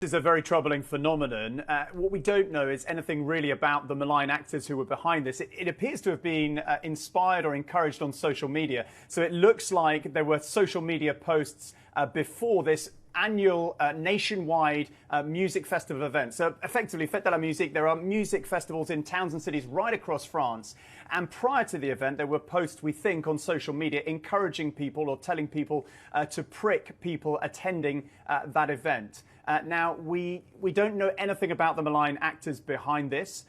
This is a very troubling phenomenon. What we don't know is anything really about the malign actors who were behind this. It appears to have been inspired or encouraged on social media. So it looks like there were social media posts before this annual nationwide music festival event. So effectively, Fête de la Musique, there are music festivals in towns and cities right across France. And prior to the event, there were posts, we think, on social media encouraging people or telling people to prick people attending that event. Now, we don't know anything about the malign actors behind this.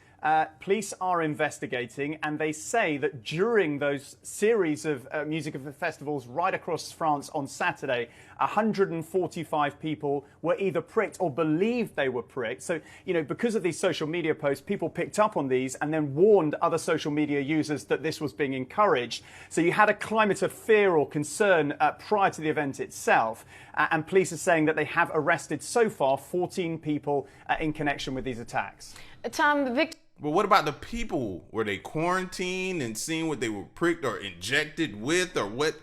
Police are investigating, and they say that during those series of music festivals right across France on Saturday, 145 people were either pricked or believed they were pricked. So, you know, because of these social media posts, people picked up on these and then warned other social media users that this was being encouraged. So you had a climate of fear or concern prior to the event itself. And police are saying that they have arrested so far 14 people in connection with these attacks. Tom, But what about the people? Were they quarantined and seeing what they were pricked or injected with, or what?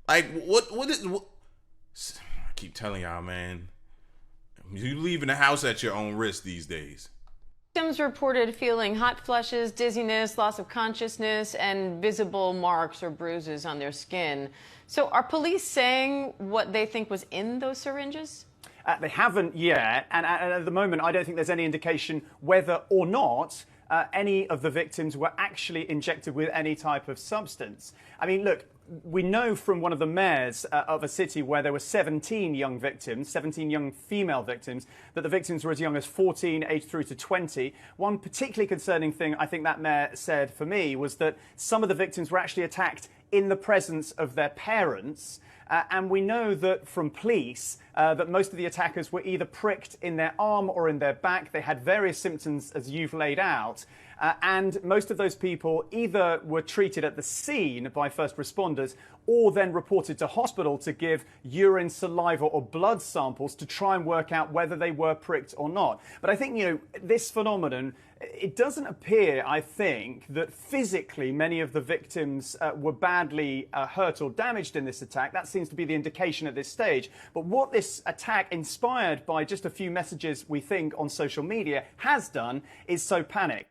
Like, what is? I keep telling y'all, man, you leaving the house at your own risk these days. Victims reported feeling hot flushes, dizziness, loss of consciousness, and visible marks or bruises on their skin. So are police saying what they think was in those syringes? They haven't yet, and at the moment I don't think there's any indication whether or not any of the victims were actually injected with any type of substance. I mean, look, we know from one of the mayors of a city where there were 17 young victims, 17 young female victims, that the victims were as young as 14, aged through to 20. One particularly concerning thing I think that mayor said for me was that some of the victims were actually attacked in the presence of their parents. And we know that from police that most of the attackers were either pricked in their arm or in their back. They had various symptoms as you've laid out. And most of those people either were treated at the scene by first responders or then reported to hospital to give urine, saliva or blood samples to try and work out whether they were pricked or not. But I think, you know, this phenomenon, it doesn't appear, I think, that physically many of the victims were badly hurt or damaged in this attack. That seems to be the indication at this stage. But what this attack, inspired by just a few messages, we think, on social media, has done is sow panic.